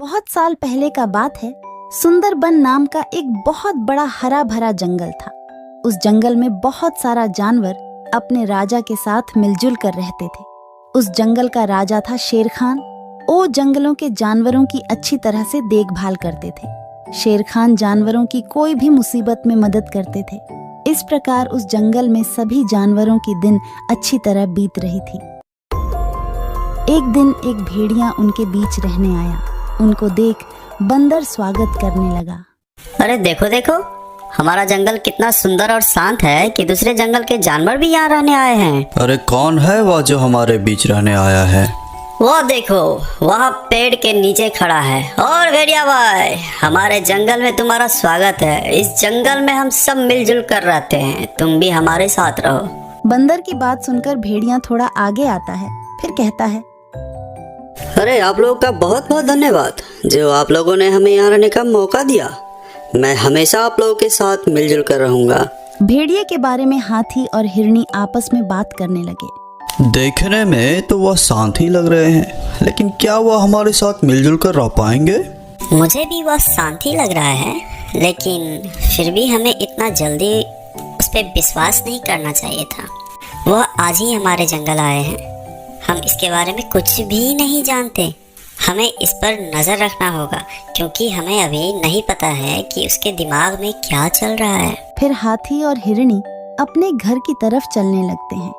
बहुत साल पहले का बात है। सुंदरबन नाम का एक बहुत बड़ा हरा भरा जंगल था। उस जंगल में बहुत सारा जानवर अपने राजा के साथ मिलजुल कर रहते थे। उस जंगल का राजा था शेर खान। वो जंगलों के जानवरों की अच्छी तरह से देखभाल करते थे। शेर खान जानवरों की कोई भी मुसीबत में मदद करते थे। इस प्रकार उस जंगल में सभी जानवरों की दिन अच्छी तरह बीत रही थी। एक दिन एक भेड़िया उनके बीच रहने आया। उनको देख बंदर स्वागत करने लगा। अरे देखो देखो, हमारा जंगल कितना सुंदर और शांत है कि दूसरे जंगल के जानवर भी यहाँ रहने आए हैं। अरे कौन है वह जो हमारे बीच रहने आया है? वो देखो, वहाँ पेड़ के नीचे खड़ा है। और भेड़िया भाई, हमारे जंगल में तुम्हारा स्वागत है। इस जंगल में हम सब मिलजुल कर रहते हैं, तुम भी हमारे साथ रहो। बंदर की बात सुनकर भेड़िया थोड़ा आगे आता है, फिर कहता है, अरे आप लोगों का बहुत बहुत धन्यवाद जो आप लोगों ने हमें यहाँ रहने का मौका दिया। मैं हमेशा आप लोगों के साथ मिलजुल कर रहूंगा। भेड़िए के बारे में हाथी और हिरनी आपस में बात करने लगे। देखने में तो वह शांत ही लग रहे हैं, लेकिन क्या वह हमारे साथ मिलजुल कर रह पाएंगे? मुझे भी वह शांत ही लग रहा है, लेकिन फिर भी हमें इतना जल्दी उस पर विश्वास नहीं करना चाहिए था। वह आज ही हमारे जंगल आए हैं, हम इसके बारे में कुछ भी नहीं जानते। हमें इस पर नजर रखना होगा, क्योंकि हमें अभी नहीं पता है कि उसके दिमाग में क्या चल रहा है। फिर हाथी और हिरनी अपने घर की तरफ चलने लगते हैं।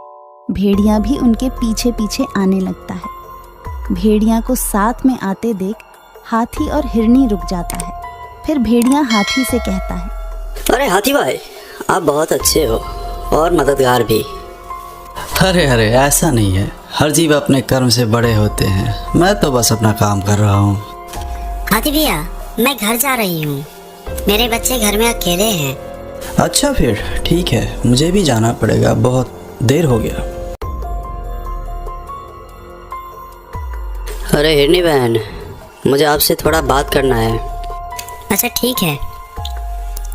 भेड़िया भी उनके पीछे पीछे आने लगता है। भेड़िया को साथ में आते देख हाथी और हिरनी रुक जाता है। फिर भेड़िया हाथी से कहता है, अरे हाथी भाई, आप बहुत अच्छे हो और मददगार भी। अरे अरे, ऐसा नहीं है। हर जीव अपने कर्म से बड़े होते हैं। मैं तो बस अपना काम कर रहा हूँ। हाथी भैया, मैं घर जा रही हूँ, मेरे बच्चे घर में अकेले हैं। अच्छा फिर ठीक है, मुझे भी जाना पड़ेगा, बहुत देर हो गया। अरे हिरनी बहन, मुझे आपसे थोड़ा बात करना है। अच्छा ठीक है,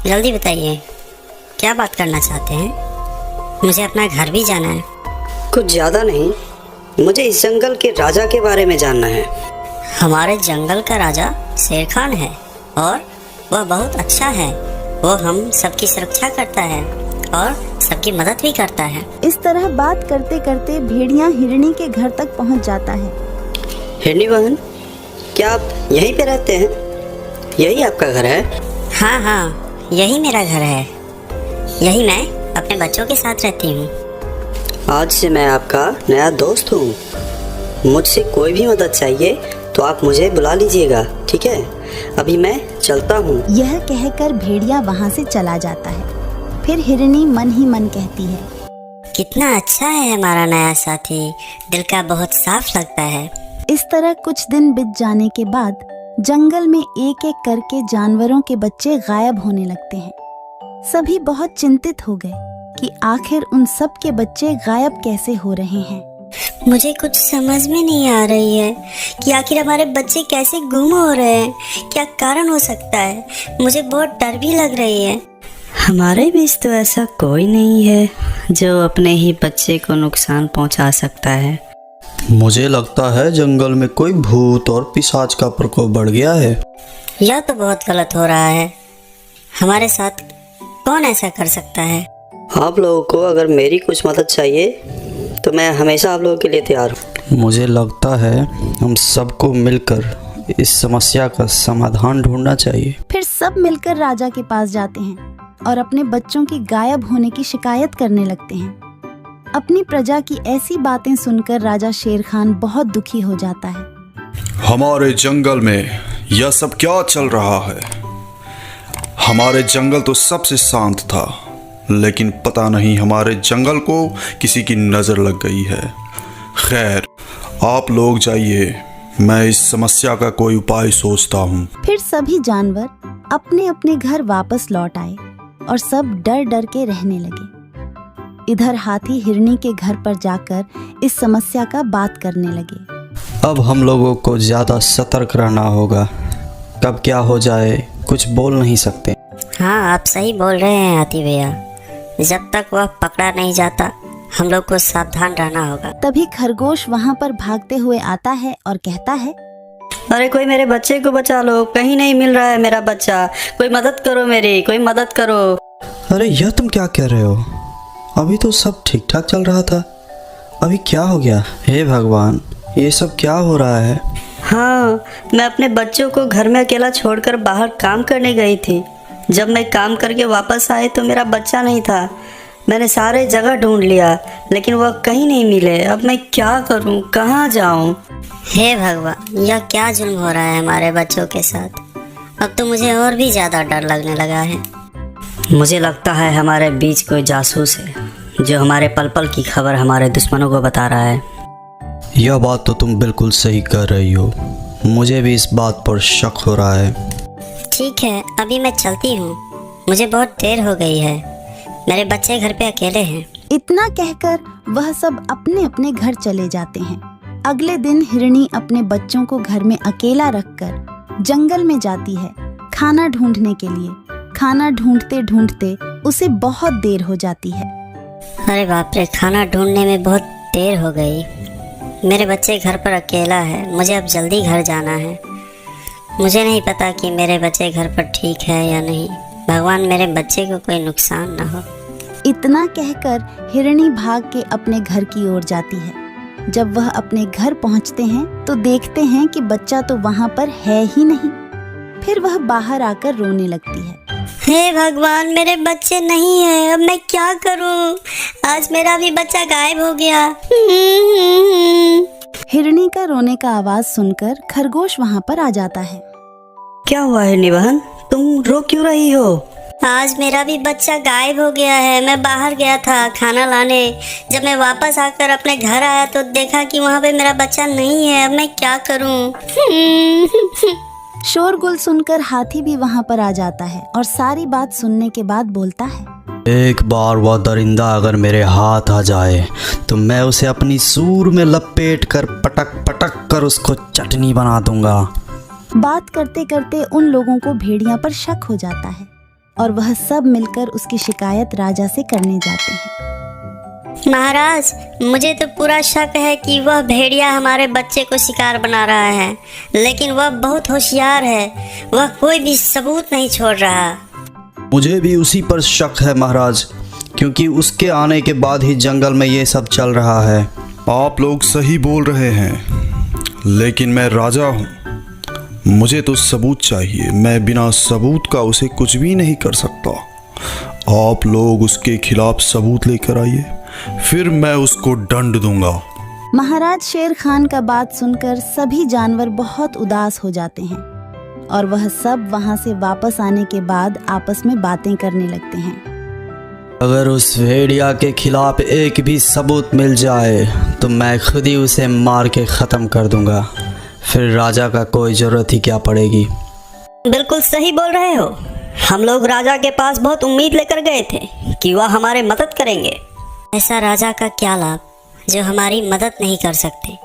जल्दी बताइए, क्या बात करना चाहते हैं? मुझे अपना घर भी जाना है। कुछ ज़्यादा नहीं, मुझे इस जंगल के राजा के बारे में जानना है। हमारे जंगल का राजा शेर खान है और वह बहुत अच्छा है। वो हम सबकी सुरक्षा करता है और सबकी मदद भी करता है। इस तरह बात करते करते भेड़िया हिरनी के घर तक पहुंच जाता है। हिरनी बहन, क्या आप यहीं पे रहते हैं? यही आपका घर है? हाँ हाँ, यही मेरा घर है। यही मैं अपने बच्चों के साथ रहती हूँ। आज से मैं आपका नया दोस्त हूँ। मुझसे कोई भी मदद चाहिए तो आप मुझे बुला लीजिएगा, ठीक है? अभी मैं चलता हूँ। यह कहकर भेड़िया वहाँ से चला जाता है। फिर हिरनी मन ही मन कहती है, कितना अच्छा है हमारा नया साथी, दिल का बहुत साफ लगता है। इस तरह कुछ दिन बीत जाने के बाद जंगल में एक एक करके जानवरों के बच्चे गायब होने लगते हैं। सभी बहुत चिंतित हो गए कि आखिर उन सब के बच्चे गायब कैसे हो रहे हैं। मुझे कुछ समझ में नहीं आ रही है कि आखिर हमारे बच्चे कैसे गुम हो रहे हैं, क्या कारण हो सकता है। मुझे बहुत डर भी लग रही है। हमारे बीच तो ऐसा कोई नहीं है जो अपने ही बच्चे को नुकसान पहुंचा सकता है। मुझे लगता है जंगल में कोई भूत और पिशाच का प्रकोप बढ़ गया है। यह तो बहुत गलत हो रहा है। हमारे साथ कौन ऐसा कर सकता है? आप लोगों को अगर मेरी कुछ मदद चाहिए तो मैं हमेशा आप लोगों के लिए तैयार हूँ। मुझे लगता है हम सबको मिलकर इस समस्या का समाधान ढूंढना चाहिए। फिर सब मिलकर राजा के पास जाते हैं और अपने बच्चों की गायब होने की शिकायत करने लगते हैं। अपनी प्रजा की ऐसी बातें सुनकर राजा शेर खान बहुत दुखी हो जाता है। हमारे जंगल में यह सब क्या चल रहा है? हमारे जंगल तो सबसे शांत था, लेकिन पता नहीं हमारे जंगल को किसी की नजर लग गई है। खैर, आप लोग जाइए, मैं इस समस्या का कोई उपाय सोचता हूँ। फिर सभी जानवर अपने अपने घर वापस लौट आए और सब डर डर के रहने लगे। इधर हाथी हिरनी के घर पर जाकर इस समस्या का बात करने लगे। अब हम लोगों को ज्यादा सतर्क रहना होगा। कब क्या हो जाए कुछ बोल नहीं सकते। हाँ, आप सही बोल रहे हैं हाथी भैया। जब तक वह पकड़ा नहीं जाता, हम लोग को सावधान रहना होगा। तभी खरगोश वहाँ पर भागते हुए आता है और कहता है, अरे कोई मेरे बच्चे को बचा लो, कहीं नहीं मिल रहा है मेरा बच्चा, कोई मदद करो मेरी, कोई मदद करो। अरे यह तुम क्या कह रहे हो? अभी तो सब ठीक ठाक चल रहा था, अभी क्या हो गया? हे भगवान, ये सब क्या हो रहा है? हाँ, मैं अपने बच्चों को घर में अकेला छोड़कर बाहर काम करने गई थी। जब मैं काम करके वापस आई तो मेरा बच्चा नहीं था। मैंने सारे जगह ढूंढ लिया लेकिन वह कहीं नहीं मिले। अब मैं क्या करूं, कहाँ जाऊं? हे भगवान, यह क्या जुल्म हो रहा है हमारे बच्चों के साथ। अब तो मुझे और भी ज़्यादा डर लगने लगा है। मुझे लगता है हमारे बीच कोई जासूस है जो हमारे पल पल की खबर हमारे दुश्मनों को बता रहा है। यह बात तो तुम बिल्कुल सही कर रही हो, मुझे भी इस बात पर शक हो रहा है। ठीक है, अभी मैं चलती हूँ, मुझे बहुत देर हो गई है, मेरे बच्चे घर पे अकेले हैं। इतना कहकर वह सब अपने अपने घर चले जाते हैं। अगले दिन हिरणी अपने बच्चों को घर में अकेला रखकर जंगल में जाती है खाना ढूंढने के लिए। खाना ढूंढते ढूंढते उसे बहुत देर हो जाती है। अरे बाप रे, खाना ढूंढने में बहुत देर हो गई। मेरे बच्चे घर पर अकेला है, मुझे अब जल्दी घर जाना है। मुझे नहीं पता कि मेरे बच्चे घर पर ठीक है या नहीं। भगवान मेरे बच्चे को कोई नुकसान ना हो। इतना कहकर हिरणी भाग के अपने घर की ओर जाती है। जब वह अपने घर पहुंचते हैं तो देखते हैं कि बच्चा तो वहां पर है ही नहीं। फिर वह बाहर आकर रोने लगती है। हे भगवान, मेरे बच्चे नहीं है, अब मैं क्या करूं? आज मेरा भी बच्चा गायब हो गया। हिरणी का रोने का आवाज सुनकर खरगोश वहां पर आ जाता है। क्या हुआ हिरणी बहन, तुम रो क्यों रही हो? आज मेरा भी बच्चा गायब हो गया है। मैं बाहर गया था खाना लाने, जब मैं वापस आकर अपने घर आया तो देखा कि वहाँ पे मेरा बच्चा नहीं है। अब मैं क्या करूं? शोरगुल सुनकर हाथी भी वहां पर आ जाता है और सारी बात सुनने के बाद बोलता है, एक बार वह दरिंदा अगर मेरे हाथ आ जाए तो मैं उसे अपनी सूर में लपेट कर पटक पटक कर उसको चटनी बना दूंगा। बात करते करते उन लोगों को भेड़िया पर शक हो जाता है और वह सब मिलकर उसकी शिकायत राजा से करने जाते हैं। महाराज, मुझे तो पूरा शक है कि वह भेड़िया हमारे बच्चे को शिकार बना रहा है, लेकिन वह बहुत होशियार है, वह कोई भी सबूत नहीं छोड़ रहा। मुझे भी उसी पर शक है महाराज, क्योंकि उसके आने के बाद ही जंगल में ये सब चल रहा है। आप लोग सही बोल रहे हैं, लेकिन मैं राजा हूँ, मुझे तो सबूत चाहिए। मैं बिना सबूत का उसे कुछ भी नहीं कर सकता। आप लोग उसके खिलाफ सबूत लेकर आइए, फिर मैं उसको दंड दूंगा। महाराज शेर खान का बात सुनकर सभी जानवर बहुत उदास हो जाते हैं और वह सब वहां से वापस आने के बाद आपस में बातें करने लगते हैं। अगर उस भेड़िया के खिलाफ एक भी सबूत मिल जाए तो मैं खुद ही उसे मार के ख़त्म कर दूंगा, फिर राजा का कोई ज़रूरत ही क्या पड़ेगी। बिल्कुल सही बोल रहे हो। हम लोग राजा के पास बहुत उम्मीद लेकर गए थे कि वह हमारे मदद करेंगे। ऐसा राजा का क्या लाभ जो हमारी मदद नहीं कर सकते,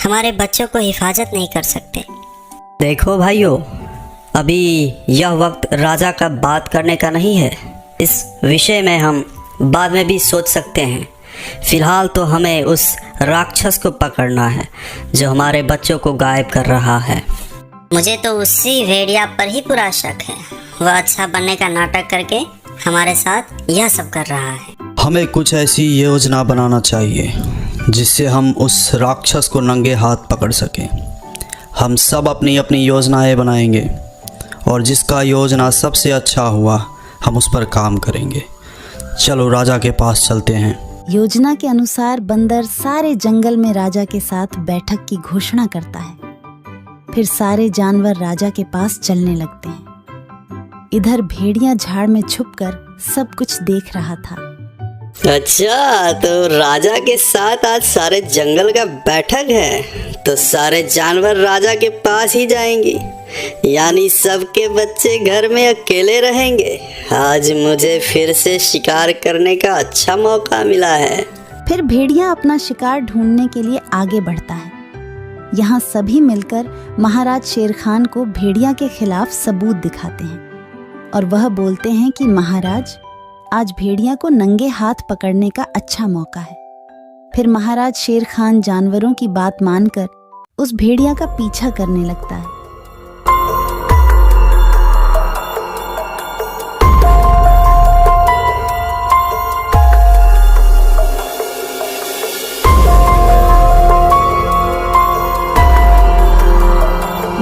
हमारे बच्चों को हिफाजत नहीं कर सकते। देखो भाइयों, अभी यह वक्त राजा का बात करने का नहीं है। इस विषय में हम बाद में भी सोच सकते हैं। फिलहाल तो हमें उस राक्षस को पकड़ना है जो हमारे बच्चों को गायब कर रहा है। मुझे तो उसी भेड़िया पर ही पूरा शक है। वह अच्छा बनने का नाटक करके हमारे साथ यह सब कर रहा है। हमें कुछ ऐसी योजना बनाना चाहिए जिससे हम उस राक्षस को नंगे हाथ पकड़ सकें। हम सब अपनी अपनी योजनाएं बनाएंगे और जिसका योजना सबसे अच्छा हुआ हम उस पर काम करेंगे। चलो राजा के पास चलते हैं। योजना के अनुसार बंदर सारे जंगल में राजा के साथ बैठक की घोषणा करता है। फिर सारे जानवर राजा के पास चलने लगते हैं। इधर भेड़िया झाड़ में छुपकर सब कुछ देख रहा था। अच्छा, तो राजा के साथ आज सारे जंगल का बैठक है, तो सारे जानवर राजा के पास ही जाएंगे, यानी सबके बच्चे घर में अकेले रहेंगे। आज मुझे फिर से शिकार करने का अच्छा मौका मिला है। फिर भेड़िया अपना शिकार ढूंढने के लिए आगे बढ़ता है। यहाँ सभी मिलकर महाराज शेर खान को भेड़िया के खिलाफ सबूत दिखाते हैं और वह बोलते हैं कि महाराज, आज भेड़िया को नंगे हाथ पकड़ने का अच्छा मौका है। फिर महाराज शेर खान जानवरों की बात मानकर उस भेड़िया का पीछा करने लगता है।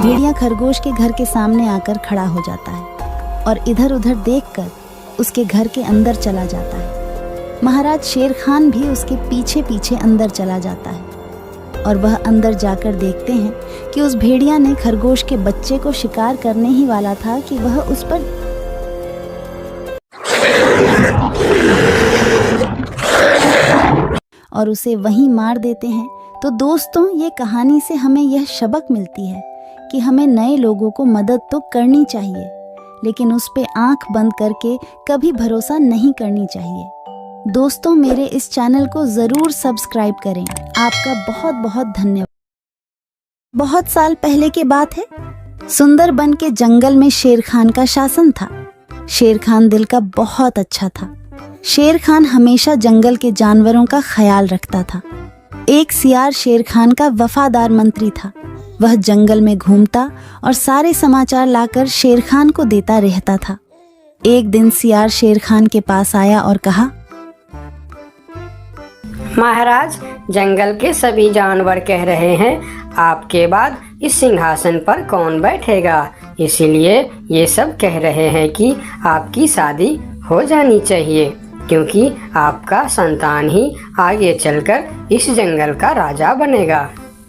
भेड़िया खरगोश के घर के सामने आकर खड़ा हो जाता है और इधर उधर देखकर उसके घर के अंदर चला जाता है। महाराज शेर खान भी उसके पीछे पीछे अंदर चला जाता है और वह अंदर जाकर देखते हैं कि उस भेड़िया ने खरगोश के बच्चे को शिकार करने ही वाला था कि वह उस पर और उसे वहीं मार देते हैं। तो दोस्तों, ये कहानी से हमें यह सबक मिलती है कि हमें नए लोगों को मदद तो करनी चाहिए, लेकिन उस पे आंख बंद करके कभी भरोसा नहीं करनी चाहिए। दोस्तों, मेरे इस चैनल को ज़रूर सब्सक्राइब करें। आपका बहुत बहुत धन्यवाद। बहुत साल पहले की बात है। सुंदरबन के जंगल में शेर खान का शासन था। शेर खान दिल का बहुत अच्छा था। शेर खान हमेशा जंगल के जानवरों का ख्याल रखता था। एक सियार शेर खान का वफादार मंत्री था। वह जंगल में घूमता और सारे समाचार लाकर शेर खान को देता रहता था। एक दिन सियार शेर खान के पास आया और कहा, महाराज, जंगल के सभी जानवर कह रहे हैं आपके बाद इस सिंहासन पर कौन बैठेगा, इसीलिए ये सब कह रहे हैं कि आपकी शादी हो जानी चाहिए, क्योंकि आपका संतान ही आगे चलकर इस जंगल का राजा बनेगा।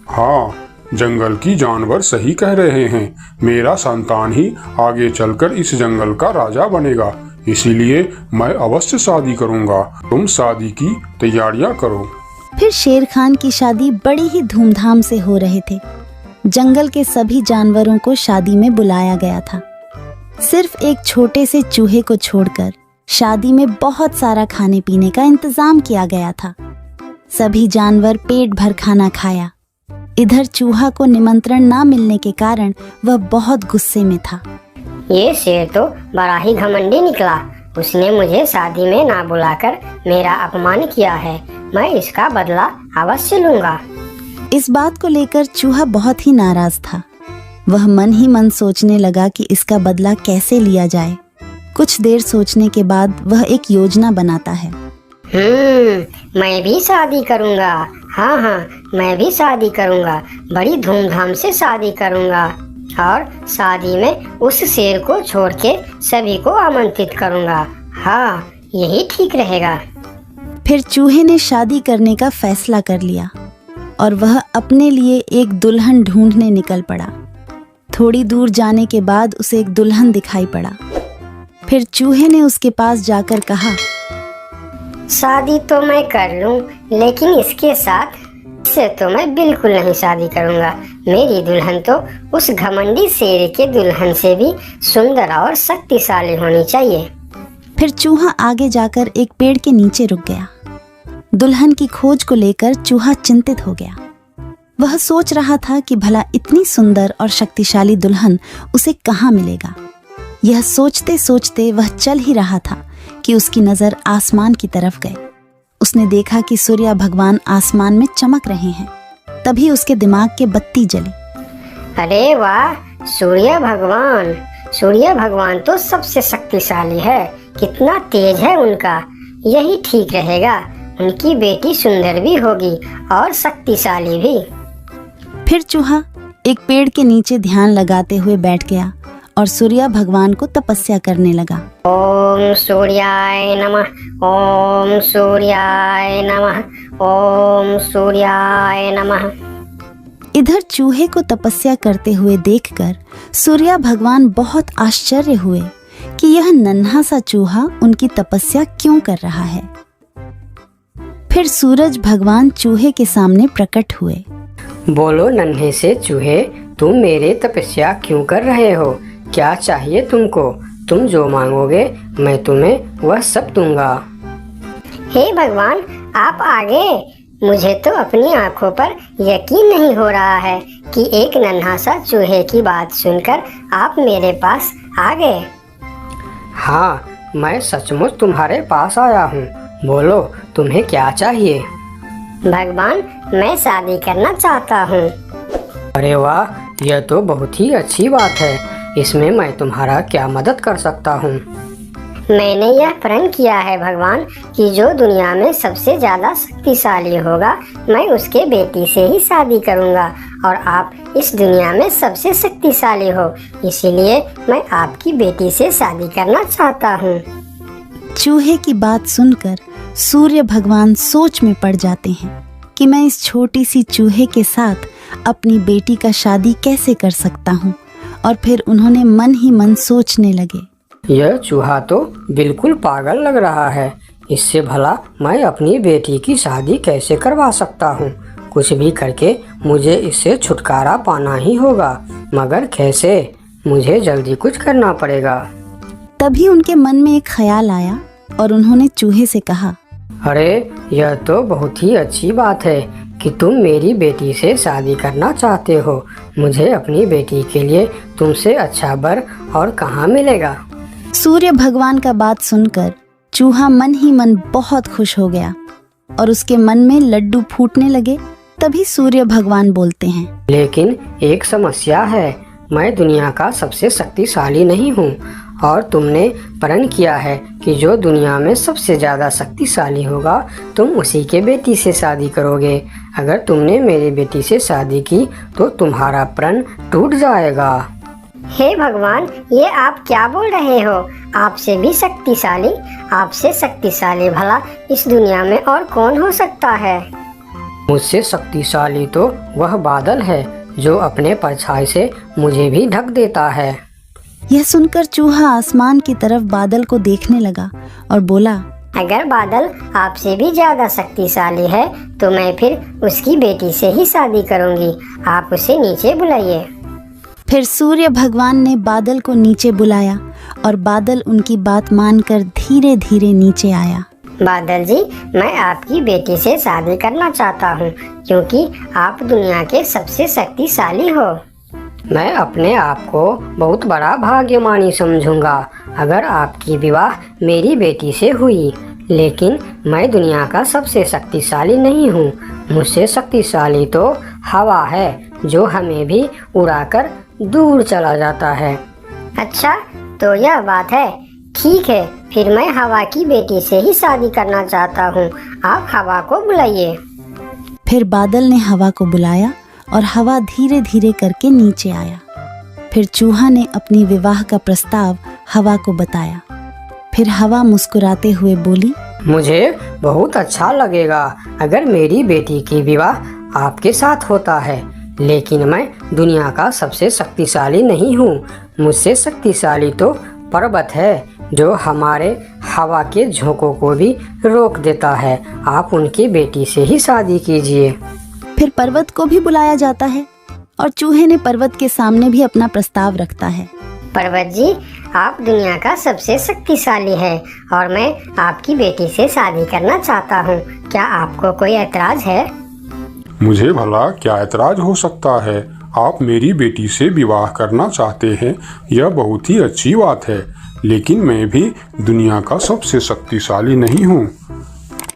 हाँ, जंगल की जानवर सही कह रहे हैं। मेरा संतान ही आगे चलकर इस जंगल का राजा बनेगा, इसीलिए मैं अवश्य शादी करूंगा। तुम शादी की तैयारियां करो। फिर शेर खान की शादी बड़ी ही धूमधाम से हो रहे थे। जंगल के सभी जानवरों को शादी में बुलाया गया था। सिर्फ एक छोटे से चूहे को छोड़कर शादी में बहुत सारा खाने पीने का इंतजाम किया गया था। सभी जानवर पेट भर खाना खाया। इधर चूहा को निमंत्रण ना मिलने के कारण वह बहुत गुस्से में था। ये शेर तो बड़ा ही घमंडी निकला। उसने मुझे शादी में ना बुलाकर मेरा अपमान किया है। मैं इसका बदला अवश्य लूंगा। इस बात को लेकर चूहा बहुत ही नाराज था। वह मन ही मन सोचने लगा कि इसका बदला कैसे लिया जाए। कुछ देर सोचने के बाद वह एक योजना बनाता है। मैं भी शादी करूंगा। हाँ, मैं भी शादी करूंगा। बड़ी धूमधाम से शादी करूंगा और शादी में उस शेर को छोड़ के सभी को आमंत्रित करूंगा। हाँ, यही ठीक रहेगा। फिर चूहे ने शादी करने का फैसला कर लिया और वह अपने लिए एक दुल्हन ढूंढने निकल पड़ा। थोड़ी दूर जाने के बाद उसे एक दुल्हन दिखाई पड़ा। फिर चूहे ने उसके पास जाकर कहा, शादी तो मैं कर लूं, लेकिन इसके साथ से तो मैं बिल्कुल नहीं शादी करूंगा। मेरी दुल्हन तो उस घमंडी शेर के दुल्हन से भी सुंदर और शक्तिशाली होनी चाहिए। फिर चूहा आगे जाकर एक पेड़ के नीचे रुक गया। दुल्हन की खोज को लेकर चूहा चिंतित हो गया। वह सोच रहा था कि भला इतनी सुंदर और शक्तिशाली दुल्हन उसे कहाँ मिलेगा। यह सोचते सोचते वह चल ही रहा था कि उसकी नजर आसमान की तरफ गई। उसने देखा कि सूर्य भगवान आसमान में चमक रहे हैं। तभी उसके दिमाग के बत्ती जली। अरे वाह, सूर्य भगवान तो सबसे शक्तिशाली है। कितना तेज है उनका। यही ठीक रहेगा। उनकी बेटी सुंदर भी होगी और शक्तिशाली भी। फिर चूहा एक पेड़ के नीचे ध्यान लगाते हुए बैठ गया और सूर्य भगवान को तपस्या करने लगा। ओम सूर्याय नमः, ओम सूर्याय नमः, ओम सूर्याय नमः। इधर चूहे को तपस्या करते हुए देखकर सूर्य भगवान बहुत आश्चर्य हुए कि यह नन्हा सा चूहा उनकी तपस्या क्यों कर रहा है। फिर सूरज भगवान चूहे के सामने प्रकट हुए। बोलो नन्हे से चूहे, तुम मेरे तपस्या क्यों कर रहे हो? क्या चाहिए तुमको? तुम जो मांगोगे मैं तुम्हें वह सब दूंगा। हे भगवान, आप आगे। मुझे तो अपनी आंखों पर यकीन नहीं हो रहा है कि एक नन्हा सा चूहे की बात सुनकर आप मेरे पास आ गए। हाँ, मैं सचमुच तुम्हारे पास आया हूँ। बोलो तुम्हें क्या चाहिए? भगवान, मैं शादी करना चाहता हूँ। अरे वाह, यह तो बहुत ही अच्छी बात है। इसमें मैं तुम्हारा क्या मदद कर सकता हूँ? मैंने यह प्रण किया है भगवान कि जो दुनिया में सबसे ज्यादा शक्तिशाली होगा मैं उसके बेटी से ही शादी करूँगा, और आप इस दुनिया में सबसे शक्तिशाली हो, इसीलिए मैं आपकी बेटी से शादी करना चाहता हूँ। चूहे की बात सुनकर सूर्य भगवान सोच में पड़ जाते हैं कि मैं इस छोटी सी चूहे के साथ अपनी बेटी का शादी कैसे कर सकता हूँ। और फिर उन्होंने मन ही मन सोचने लगे, यह चूहा तो बिल्कुल पागल लग रहा है। इससे भला मैं अपनी बेटी की शादी कैसे करवा सकता हूँ? कुछ भी करके मुझे इससे छुटकारा पाना ही होगा, मगर कैसे? मुझे जल्दी कुछ करना पड़ेगा। तभी उनके मन में एक ख्याल आया और उन्होंने चूहे से कहा, अरे यह तो बहुत ही अच्छी बात है कि तुम मेरी बेटी से शादी करना चाहते हो। मुझे अपनी बेटी के लिए तुमसे अच्छा वर और कहाँ मिलेगा? सूर्य भगवान का बात सुनकर चूहा मन ही मन बहुत खुश हो गया और उसके मन में लड्डू फूटने लगे। तभी सूर्य भगवान बोलते हैं, लेकिन एक समस्या है, मैं दुनिया का सबसे शक्तिशाली नहीं हूँ और तुमने प्रण किया है कि जो दुनिया में सबसे ज़्यादा शक्तिशाली होगा तुम उसी के बेटी से शादी करोगे। अगर तुमने मेरी बेटी से शादी की तो तुम्हारा प्रण टूट जाएगा। हे भगवान, ये आप क्या बोल रहे हो? आपसे भी शक्तिशाली? आपसे शक्तिशाली भला इस दुनिया में और कौन हो सकता है? मुझसे शक्तिशाली तो वह बादल है जो अपने परछाई से मुझे भी ढक देता है। यह सुनकर चूहा आसमान की तरफ बादल को देखने लगा और बोला, अगर बादल आपसे भी ज्यादा शक्तिशाली है तो मैं फिर उसकी बेटी से ही शादी करूंगी। आप उसे नीचे बुलाइए। फिर सूर्य भगवान ने बादल को नीचे बुलाया और बादल उनकी बात मानकर धीरे धीरे नीचे आया। बादल जी, मैं आपकी बेटी से शादी करना चाहता हूँ क्योंकि आप दुनिया के सबसे शक्तिशाली हो। मैं अपने आप को बहुत बड़ा भाग्यमानी समझूंगा अगर आपकी विवाह मेरी बेटी से हुई, लेकिन मैं दुनिया का सबसे शक्तिशाली नहीं हूँ। मुझसे शक्तिशाली तो हवा है जो हमें भी उड़ाकर दूर चला जाता है। अच्छा, तो यह बात है। ठीक है, फिर मैं हवा की बेटी से ही शादी करना चाहता हूँ। आप हवा को बुलाइए। फिर बादल ने हवा को बुलाया और हवा धीरे धीरे करके नीचे आया। फिर चूहा ने अपनी विवाह का प्रस्ताव हवा को बताया। फिर हवा मुस्कुराते हुए बोली, मुझे बहुत अच्छा लगेगा अगर मेरी बेटी की विवाह आपके साथ होता है, लेकिन मैं दुनिया का सबसे शक्तिशाली नहीं हूँ। मुझसे शक्तिशाली तो पर्वत है जो हमारे हवा के झोंकों को भी रोक देता है। आप उनकी बेटी से ही शादी कीजिए। फिर पर्वत को भी बुलाया जाता है और चूहे ने पर्वत के सामने भी अपना प्रस्ताव रखता है। पर्वत जी, आप दुनिया का सबसे शक्तिशाली है और मैं आपकी बेटी से शादी करना चाहता हूँ। क्या आपको कोई ऐतराज है? मुझे भला क्या ऐतराज हो सकता है? आप मेरी बेटी से विवाह करना चाहते हैं, यह बहुत ही अच्छी बात है, लेकिन मैं भी दुनिया का सबसे शक्तिशाली नहीं हूँ।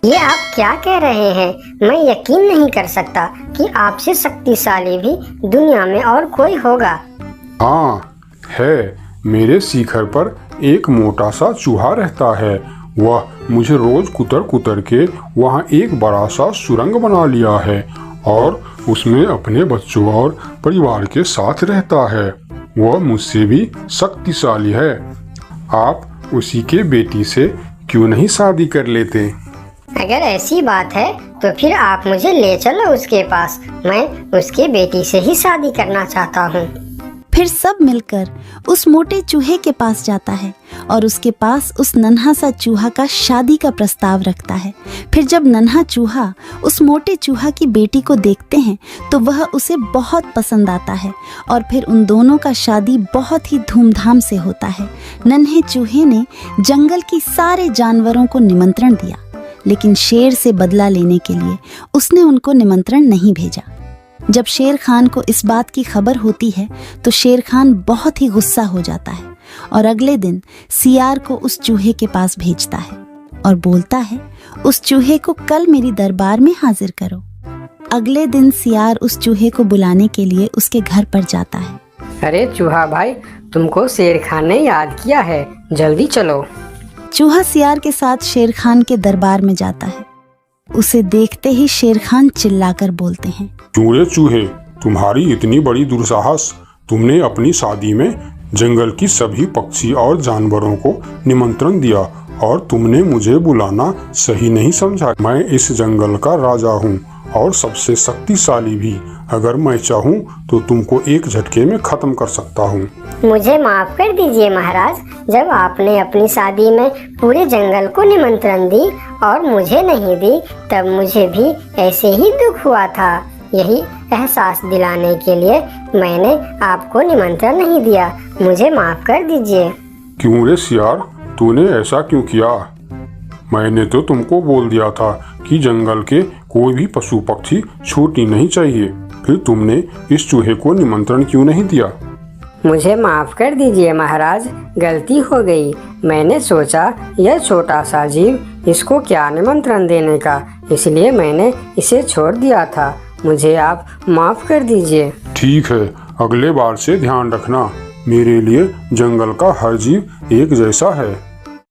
ये आप क्या कह रहे हैं? मैं यकीन नहीं कर सकता कि आपसे शक्तिशाली भी दुनिया में और कोई होगा। हाँ है, मेरे शिखर पर एक मोटा सा चूहा रहता है। वह मुझे रोज कुतर कुतर के वहाँ एक बड़ा सा सुरंग बना लिया है और उसमें अपने बच्चों और परिवार के साथ रहता है। वह मुझसे भी शक्तिशाली है। आप उसी के बेटी से क्यों नहीं शादी कर लेते? अगर ऐसी बात है तो फिर आप मुझे ले चलो उसके पास। मैं उसके बेटी से ही शादी करना चाहता हूँ। फिर सब मिलकर उस मोटे चूहे के पास जाता है और उसके पास उस नन्हा सा चूहा का शादी का प्रस्ताव रखता है। फिर जब नन्हा चूहा उस मोटे चूहा की बेटी को देखते हैं तो वह उसे बहुत पसंद आता है और फिर उन दोनों का शादी बहुत ही धूमधाम से होता है। नन्हे चूहे ने जंगल की सारे जानवरों को निमंत्रण दिया, लेकिन शेर से बदला लेने के लिए उसने उनको निमंत्रण नहीं भेजा। जब शेर खान को इस बात की खबर होती है तो शेर खान बहुत ही गुस्सा हो जाता है और अगले दिन सियार को उस चूहे के पास भेजता है और बोलता है, उस चूहे को कल मेरी दरबार में हाजिर करो। अगले दिन सियार उस चूहे को बुलाने के लिए उसके घर पर जाता है। अरे चूहा भाई, तुमको शेर खान ने याद किया है, जल्दी चलो। चूहा सियार के साथ शेर खान के दरबार में जाता है। उसे देखते ही शेर खान चिल्लाकर बोलते हैं, क्यों रे चूहे, तुम्हारी इतनी बड़ी दुस्साहस। तुमने अपनी शादी में जंगल की सभी पक्षी और जानवरों को निमंत्रण दिया और तुमने मुझे बुलाना सही नहीं समझा। मैं इस जंगल का राजा हूँ और सबसे शक्तिशाली भी। अगर मैं चाहूँ तो तुमको एक झटके में खत्म कर सकता हूँ। मुझे माफ कर दीजिए महाराज, जब आपने अपनी शादी में पूरे जंगल को निमंत्रण दी और मुझे नहीं दी, तब मुझे भी ऐसे ही दुख हुआ था। यही एहसास दिलाने के लिए मैंने आपको निमंत्रण नहीं दिया। मुझे माफ कर दीजिए। क्यों रे सियार, तूने ऐसा क्यों किया? मैंने तो तुमको बोल दिया था कि जंगल के कोई भी पशु पक्षी छूटनी नहीं चाहिए। फिर तुमने इस चूहे को निमंत्रण क्यों नहीं दिया? मुझे माफ कर दीजिए महाराज, गलती हो गई। मैंने सोचा यह छोटा सा जीव, इसको क्या निमंत्रण देने का, इसलिए मैंने इसे छोड़ दिया था। मुझे आप माफ कर दीजिए। ठीक है, अगले बार से ध्यान रखना। मेरे लिए जंगल का हर जीव एक जैसा है।